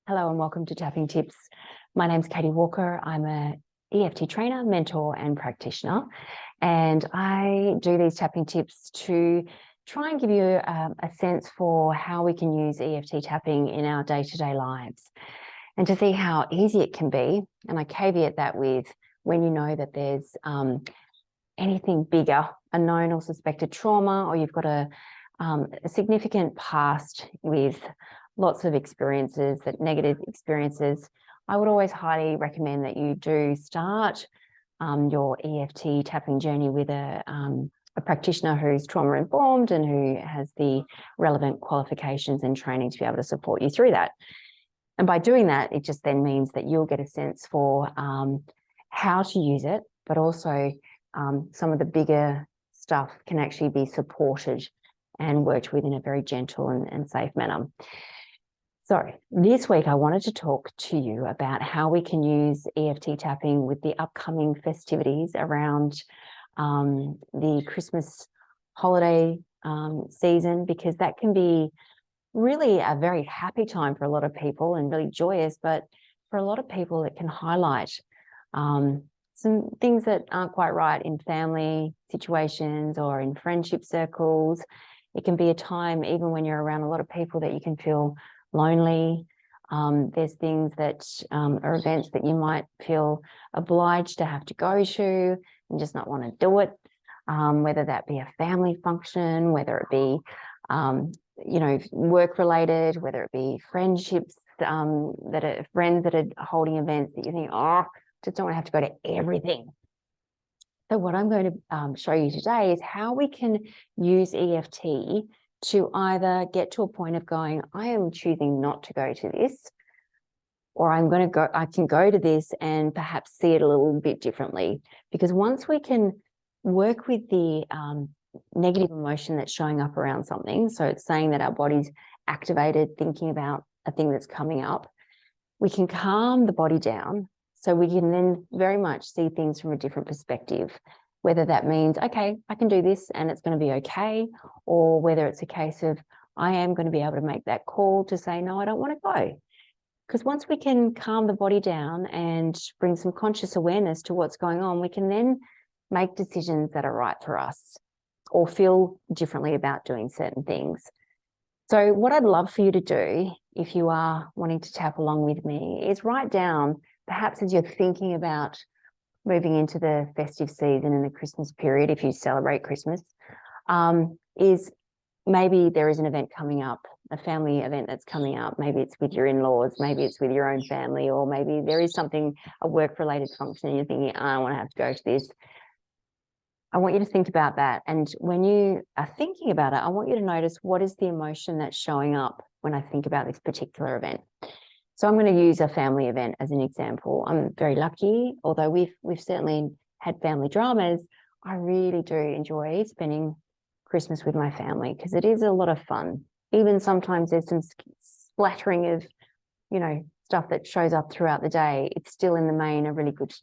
Hello and welcome to Tapping Tips. My name's Katie Walker. I'm a EFT trainer, mentor and practitioner, and I do these tapping tips to try and give you a sense for how we can use EFT tapping in our day-to-day lives and to see how easy it can be. And I caveat that with when you know that there's anything bigger, a known or suspected trauma, or you've got a significant past with lots of experiences, that negative experiences, I would always highly recommend that you do start your EFT tapping journey with a practitioner who's trauma informed and who has the relevant qualifications and training to be able to support you through that. And by doing that, it just then means that you'll get a sense for how to use it, but also some of the bigger stuff can actually be supported and worked with in a very gentle and safe manner. So this week, I wanted to talk to you about how we can use EFT tapping with the upcoming festivities around the Christmas holiday season, because that can be really a very happy time for a lot of people and really joyous, but for a lot of people, it can highlight some things that aren't quite right in family situations or in friendship circles. It can be a time, even when you're around a lot of people, that you can feel lonely. There's things that are events that you might feel obliged to have to go to and just not want to do it, whether that be a family function, whether it be, work related, whether it be friendships that are friends that are holding events that you think, oh, just don't want to have to go to everything. So what I'm going to show you today is how we can use EFT to either get to a point of going, I am choosing not to go to this, or I can go to this and perhaps see it a little bit differently. Because once we can work with the negative emotion that's showing up around something, so it's saying that our body's activated thinking about a thing that's coming up, we can calm the body down so we can then very much see things from a different perspective. Whether that means, okay, I can do this and it's going to be okay, or whether it's a case of I am going to be able to make that call to say, no, I don't want to go. Because once we can calm the body down and bring some conscious awareness to what's going on, we can then make decisions that are right for us or feel differently about doing certain things. So what I'd love for you to do, if you are wanting to tap along with me, is write down, perhaps as you're thinking about moving into the festive season and the Christmas period, if you celebrate Christmas, is maybe there is an event coming up, a family event that's coming up. Maybe it's with your in-laws, maybe it's with your own family, or maybe there is something, a work-related function, and you're thinking, I don't want to have to go to this. I want you to think about that. And when you are thinking about it, I want you to notice what is the emotion that's showing up when I think about this particular event. So I'm going to use a family event as an example. I'm very lucky, although we've certainly had family dramas. I really do enjoy spending Christmas with my family because it is a lot of fun. Even sometimes there's some splattering of, stuff that shows up throughout the day. It's still in the main a really good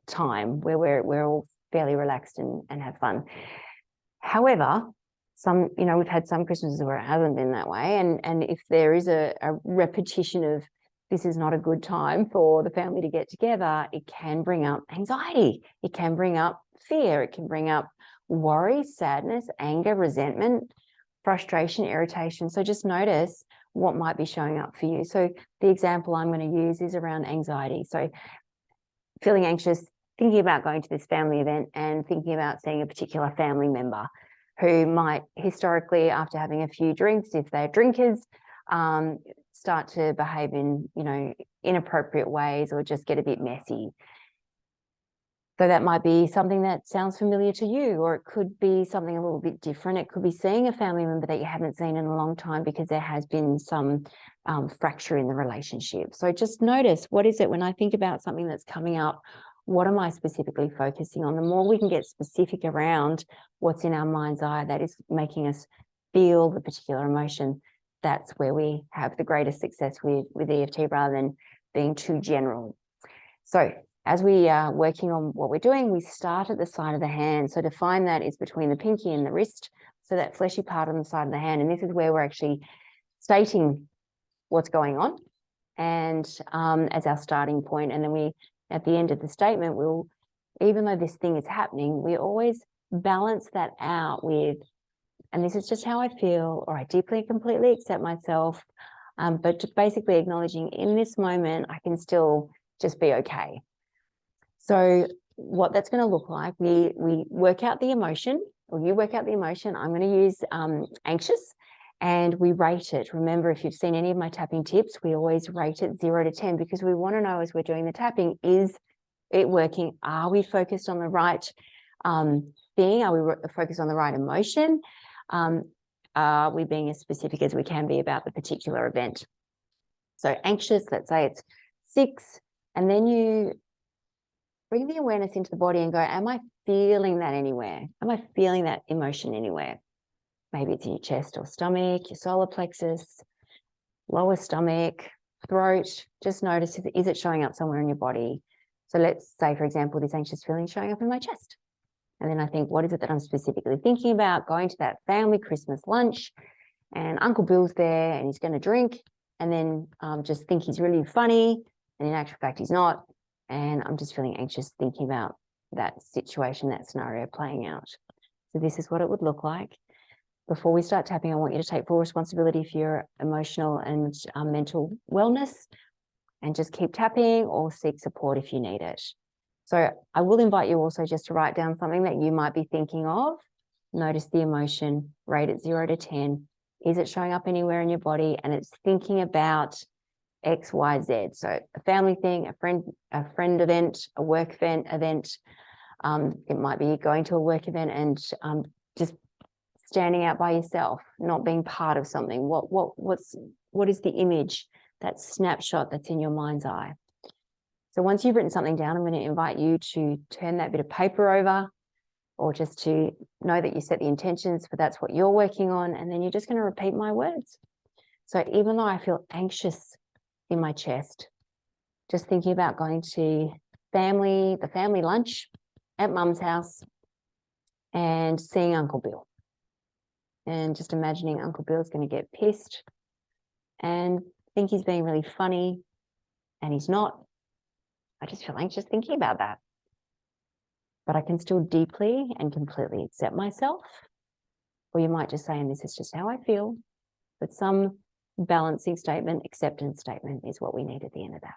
time where we're all fairly relaxed and have fun. However, we've had some Christmases where it hasn't been that way. And if there is a repetition of this is not a good time for the family to get together, it can bring up anxiety. It can bring up fear. It can bring up worry, sadness, anger, resentment, frustration, irritation. So just notice what might be showing up for you. So the example I'm going to use is around anxiety. So feeling anxious, thinking about going to this family event and thinking about seeing a particular family member who might historically, after having a few drinks, if they're drinkers, start to behave in, inappropriate ways or just get a bit messy. So that might be something that sounds familiar to you, or it could be something a little bit different. It could be seeing a family member that you haven't seen in a long time because there has been some fracture in the relationship. So just notice, what is it when I think about something that's coming up? What am I specifically focusing on? The more we can get specific around what's in our mind's eye that is making us feel the particular emotion, that's where we have the greatest success with EFT rather than being too general. So as we are working on what we're doing, we start at the side of the hand. So to find that is between the pinky and the wrist. So that fleshy part on the side of the hand. And this is where we're actually stating what's going on and as our starting point. And then we, at the end of the statement, we'll, even though this thing is happening, we always balance that out with, and this is just how I feel, or I deeply and completely accept myself. But just basically acknowledging in this moment, I can still just be okay. So what that's going to look like, we work out the emotion, or you work out the emotion. I'm going to use anxious, and we rate it. Remember, if you've seen any of my tapping tips, we always rate it 0 to 10, because we want to know as we're doing the tapping, is it working? Are we focused on the right thing? Are we focused on the right emotion? Are we being as specific as we can be about the particular event? So anxious, let's say it's 6, and then you bring the awareness into the body and go, am I feeling that anywhere? Am I feeling that emotion anywhere? Maybe it's in your chest or stomach, your solar plexus, lower stomach, throat. Just notice, is it showing up somewhere in your body? So let's say, for example, this anxious feeling showing up in my chest. And then I think, what is it that I'm specifically thinking about? Going to that family Christmas lunch, and Uncle Bill's there and he's going to drink, and then just think he's really funny, and in actual fact, he's not. And I'm just feeling anxious thinking about that situation, that scenario playing out. So this is what it would look like. Before we start tapping, I want you to take full responsibility for your emotional and mental wellness, and just keep tapping or seek support if you need it. So I will invite you also just to write down something that you might be thinking of. Notice the emotion, rate it 0 to 10. Is it showing up anywhere in your body? And it's thinking about X, Y, Z. So a family thing, a friend event, a work event. It might be going to a work event and just standing out by yourself, not being part of something. What is the image, that snapshot that's in your mind's eye? So once you've written something down, I'm going to invite you to turn that bit of paper over, or just to know that you set the intentions for that's what you're working on. And then you're just going to repeat my words. So even though I feel anxious in my chest, just thinking about going to the family lunch at Mum's house and seeing Uncle Bill, and just imagining Uncle Bill's going to get pissed and think he's being really funny, and he's not. I just feel anxious thinking about that. But I can still deeply and completely accept myself. Or you might just say, and this is just how I feel, but some balancing statement, acceptance statement is what we need at the end of that.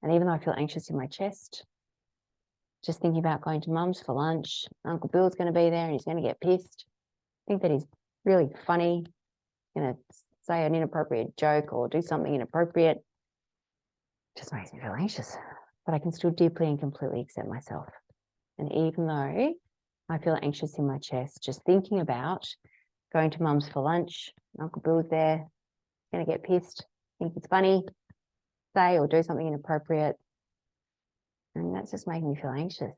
And even though I feel anxious in my chest, just thinking about going to Mum's for lunch, Uncle Bill's going to be there and he's going to get pissed. Think that he's really funny, going to say an inappropriate joke or do something inappropriate. Just makes me feel anxious. But I can still deeply and completely accept myself. And even though I feel anxious in my chest, just thinking about going to Mum's for lunch, Uncle Bill's there, going to get pissed, think it's funny, say or do something inappropriate, and that's just making me feel anxious.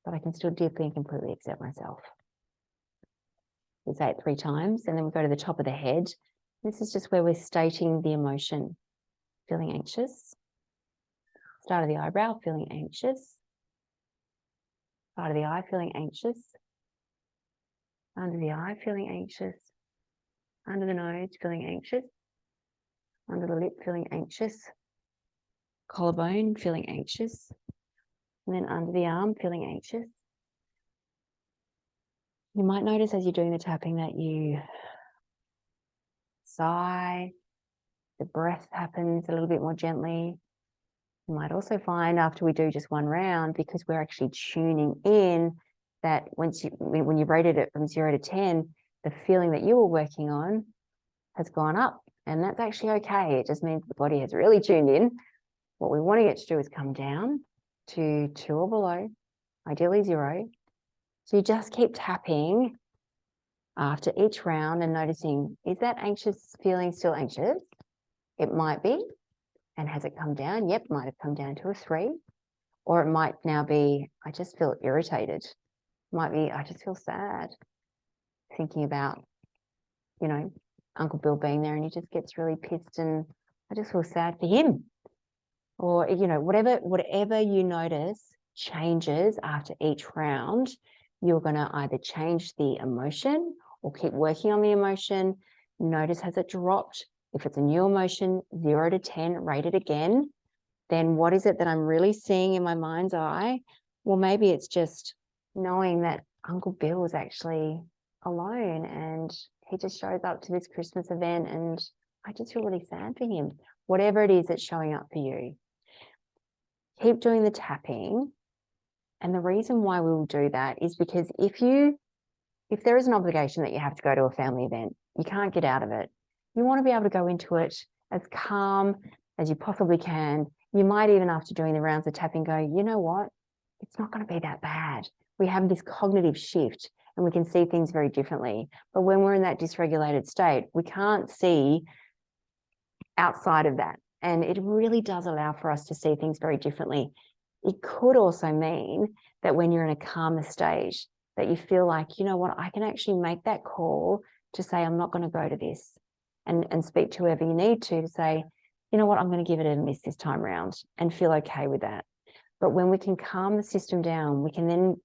But I can still deeply and completely accept myself. We say it 3 times, and then we go to the top of the head. This is just where we're stating the emotion. Feeling anxious. Start of the eyebrow, feeling anxious. Side of the eye, feeling anxious. Under the eye, feeling anxious. Under the nose, feeling anxious. Under the lip, feeling anxious. Collarbone, feeling anxious. And then under the arm, feeling anxious. You might notice as you're doing the tapping that you sigh, the breath happens a little bit more gently. You might also find after we do just 1 round, because we're actually tuning in, that when you rated it from 0 to 10, the feeling that you were working on has gone up. And that's actually okay. It just means the body has really tuned in. What we want to get to do is come down to 2 or below, ideally 0. So you just keep tapping after each round and noticing, is that anxious feeling still anxious? It might be. And has it come down? Yep, might have come down to a 3. Or it might now be, I just feel irritated. It might be, I just feel sad. Thinking about, Uncle Bill being there and he just gets really pissed and I just feel sad for him. Or, whatever you notice changes after each round, you're going to either change the emotion or keep working on the emotion. Notice, has it dropped? If it's a new emotion, 0 to 10, rate it again. Then what is it that I'm really seeing in my mind's eye? Well, maybe it's just knowing that Uncle Bill is actually alone and he just shows up to this Christmas event and I just feel really sad for him. Whatever it is that's showing up for you. Keep doing the tapping. And the reason why we will do that is because if there is an obligation that you have to go to a family event, you can't get out of it. You want to be able to go into it as calm as you possibly can. You might even, after doing the rounds of tapping, go, you know what? It's not going to be that bad. We have this cognitive shift and we can see things very differently. But when we're in that dysregulated state, we can't see outside of that. And it really does allow for us to see things very differently. It could also mean that when you're in a calmer state, that you feel like, you know what, I can actually make that call to say, I'm not going to go to this, and speak to whoever you need to say, you know what, I'm going to give it a miss this time round and feel okay with that. But when we can calm the system down, we can then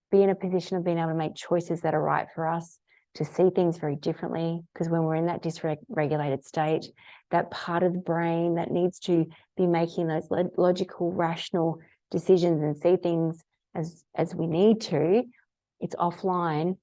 be in a position of being able to make choices that are right for us, to see things very differently. Because when we're in that dysregulated state, that part of the brain that needs to be making those logical, rational decisions and see things as we need to, it's offline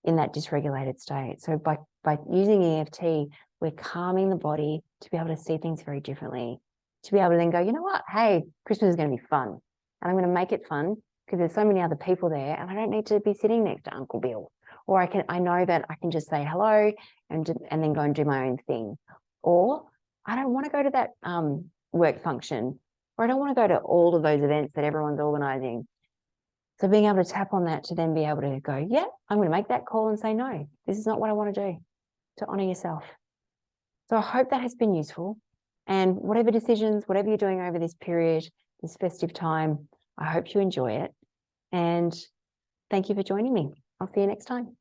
in that dysregulated state. So by using EFT, we're calming the body to be able to see things very differently, to be able to then go, you know what, hey, Christmas is going to be fun. And I'm going to make it fun because there's so many other people there and I don't need to be sitting next to Uncle Bill. Or I know that I can just say hello and then go and do my own thing. Or I don't want to go to that work function, or I don't want to go to all of those events that everyone's organizing. So being able to tap on that to then be able to go, yeah, I'm going to make that call and say, no, this is not what I want to do, to honor yourself. So I hope that has been useful. And whatever decisions, whatever you're doing over this period, this festive time, I hope you enjoy it. And thank you for joining me. I'll see you next time.